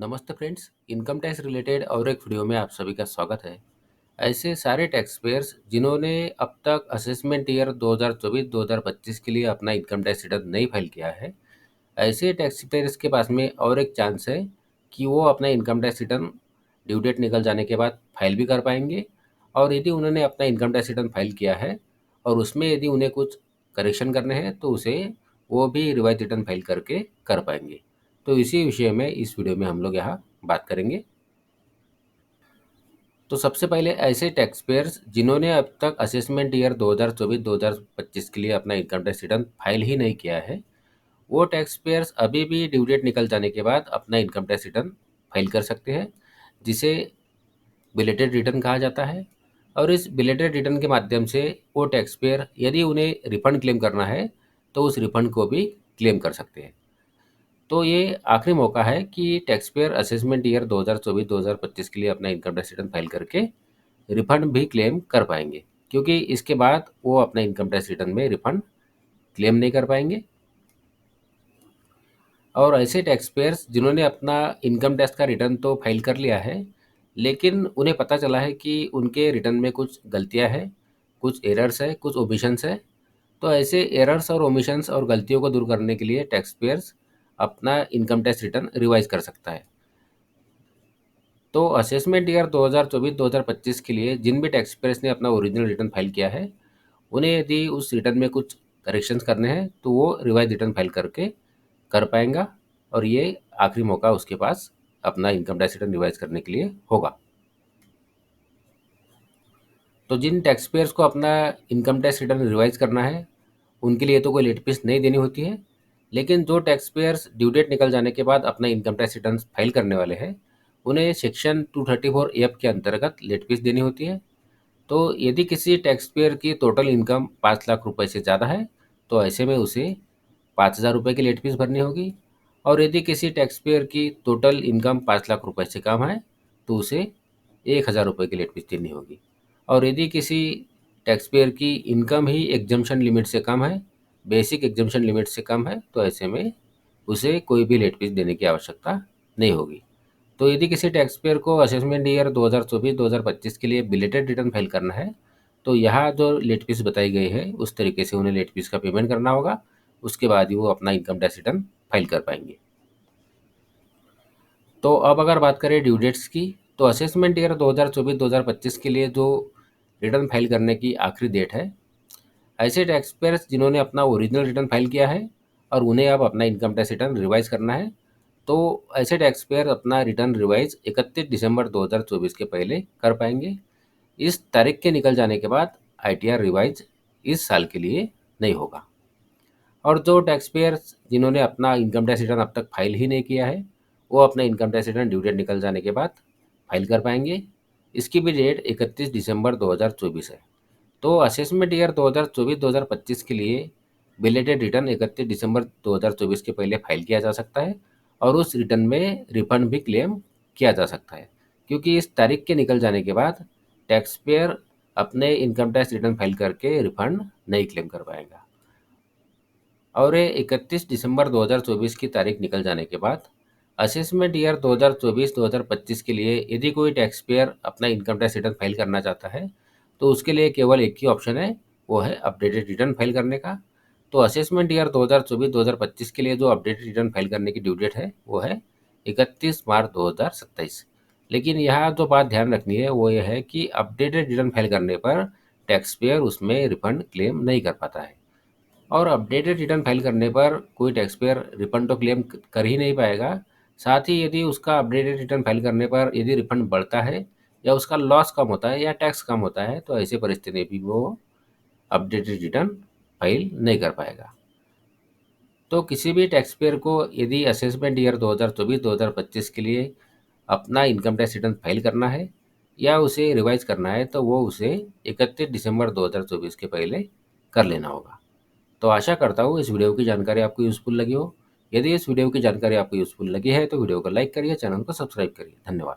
नमस्ते friends, income tax related और एक वीडियो में आप सभी का स्वागत है। ऐसे सारे टैक्स पेयर्स जिन्होंने अब तक असेसमेंट ईयर 2024-2025 के लिए अपना इनकम टैक्स रिटर्न नहीं फाइल किया है, ऐसे टैक्स पेयर्स के पास में और एक चांस है कि वो अपना income tax return due date निकल जाने के बाद फाइल भी कर पाएंगे। और यदि उन्होंने अपना इनकम टैक्स रिटर्न फाइल किया है और उसमें यदि उन्हें कुछ करेक्शन करने हैं तो उसे वो भी रिवाइज रिटर्न फाइल करके कर पाएंगे। तो इसी विषय में इस वीडियो में हम लोग यहाँ बात करेंगे। तो सबसे पहले ऐसे टैक्स पेयर्स जिन्होंने अब तक असेसमेंट ईयर 2024-2025 के लिए अपना इनकम टैक्स रिटर्न फाइल ही नहीं किया है, वो टैक्स पेयर्स अभी भी ड्यू डेट निकल जाने के बाद अपना इनकम टैक्स रिटर्न फाइल कर सकते हैं, जिसे बिलेटेड रिटर्न कहा जाता है। और इस बिलेटेड रिटर्न के माध्यम से वो टैक्स पेयर यदि उन्हें रिफंड क्लेम करना है तो उस रिफंड को भी क्लेम कर सकते हैं। तो ये आखिरी मौका है कि टैक्स पेयर असेसमेंट ईयर 2024-2025 के लिए अपना इनकम टैक्स रिटर्न फाइल करके रिफंड भी क्लेम कर पाएंगे, क्योंकि इसके बाद वो अपना इनकम टैक्स रिटर्न में रिफंड क्लेम नहीं कर पाएंगे। और ऐसे टैक्स पेयर्स जिन्होंने अपना इनकम टैक्स का रिटर्न तो फाइल कर लिया है, लेकिन उन्हें पता चला है कि उनके रिटर्न में कुछ गलतियां हैं, कुछ एरर्स है, कुछ ओमिशंस है। तो ऐसे एरर्स और ओमिशंस और गलतियों को दूर करने के लिए टैक्स पेयर्स अपना इनकम टैक्स रिटर्न रिवाइज कर सकता है। तो असेसमेंट ईयर 2024-2025 के लिए जिन भी टैक्स पेयर्स ने अपना ओरिजिनल रिटर्न फाइल किया है, उन्हें यदि उस रिटर्न में कुछ करेक्शंस करने हैं तो वो रिवाइज रिटर्न फाइल करके कर पाएंगा। और ये आखिरी मौका उसके पास अपना इनकम टैक्स रिटर्न रिवाइज करने के लिए होगा। तो जिन टैक्स पेयर्स को अपना इनकम टैक्स रिटर्न रिवाइज करना है, उनके लिए तो कोई लेट फीस नहीं देनी होती है। लेकिन जो टैक्स पेयर्स ड्यू डेट निकल जाने के बाद अपना इनकम टैक्स रिटर्न फाइल करने वाले हैं, उन्हें सेक्शन 234 एफ के अंतर्गत लेट फीस देनी होती है। तो यदि किसी टैक्स पेयर की टोटल इनकम 5 लाख रुपए से ज़्यादा है तो ऐसे में उसे 5,000 रुपये की लेट फीस भरनी होगी। और यदि किसी टैक्स पेयर की टोटल इनकम 5 लाख रुपए से कम है तो उसे 1,000 रुपये की लेट फीस देनी होगी। और यदि किसी टैक्स पेयर की इनकम ही एग्जम्पशन लिमिट से कम है, बेसिक एग्जम्पशन लिमिट से कम है, तो ऐसे में उसे कोई भी लेट फीस देने की आवश्यकता नहीं होगी। तो यदि किसी टैक्स पेयर को असेसमेंट ईयर 2024-2025 के लिए बिलेटेड रिटर्न फाइल करना है, तो यहाँ जो लेट फीस बताई गई है उस तरीके से उन्हें लेट फीस का पेमेंट करना होगा। उसके बाद ही वो अपना इनकम टैक्स रिटर्न फाइल कर पाएंगे। तो अब अगर बात करें ड्यू डेट्स की, तो असेसमेंट ईयर 2024-2025 के लिए जो रिटर्न फाइल करने की आखिरी डेट है, ऐसे टैक्स पेयर्स जिन्होंने अपना ओरिजिनल रिटर्न फाइल किया है और उन्हें अब अपना इनकम टैक्स रिटर्न रिवाइज करना है, तो ऐसे टैक्स पेयर अपना रिटर्न रिवाइज 31 दिसंबर 2024 के पहले कर पाएंगे। इस तारीख के निकल जाने के बाद आईटीआर रिवाइज इस साल के लिए नहीं होगा। और जो टैक्स पेयर्स जिन्होंने अपना इनकम टैक्स रिटर्न अब तक फाइल ही नहीं किया है, वो अपना income tax return due date निकल जाने के बाद फाइल कर पाएंगे। इसकी भी डेट 31 दिसंबर 2024 है। तो असेसमेंट ईयर 2024-2025 के लिए बिलेटेड रिटर्न 31 दिसंबर 2024 के पहले फाइल किया जा सकता है और उस रिटर्न में रिफंड भी क्लेम किया जा सकता है, क्योंकि इस तारीख के निकल जाने के बाद टैक्स पेयर अपने इनकम टैक्स रिटर्न फाइल करके रिफंड नहीं क्लेम कर पाएगा। और ये 31 दिसंबर 2024 की तारीख निकल जाने के बाद असेसमेंट ईयर 2024-2025 के लिए यदि कोई टैक्स पेयर अपना इनकम टैक्स रिटर्न फाइल करना चाहता है, तो उसके लिए केवल एक ही ऑप्शन है, वो है अपडेटेड रिटर्न फाइल करने का। तो असेसमेंट ईयर 2024-2025 के लिए जो अपडेटेड रिटर्न फाइल करने की ड्यू डेट है वो है 31 मार्च 2027। लेकिन यहाँ जो बात ध्यान रखनी है वो ये है कि अपडेटेड रिटर्न फाइल करने पर टैक्स पेयर उसमें रिफंड क्लेम नहीं कर पाता है। और अपडेटेड रिटर्न फाइल करने पर कोई टैक्स पेयर रिफंड तो क्लेम कर ही नहीं पाएगा। साथ ही यदि उसका अपडेटेड रिटर्न फाइल करने पर यदि रिफंड बढ़ता है या उसका लॉस कम होता है या टैक्स कम होता है, तो ऐसी परिस्थिति में भी वो अपडेटेड रिटर्न फाइल नहीं कर पाएगा। तो किसी भी टैक्स पेयर को यदि असेसमेंट ईयर 2024-2025 के लिए अपना इनकम टैक्स रिटर्न फाइल करना है या उसे रिवाइज करना है, तो वो उसे 31 दिसंबर 2024 के पहले कर लेना होगा। तो आशा करता हूँ इस वीडियो की जानकारी आपको यूज़फुल लगी हो। यदि इस वीडियो की जानकारी आपको यूज़फुल लगी है तो वीडियो को लाइक करिए, चैनल को सब्सक्राइब करिए। धन्यवाद।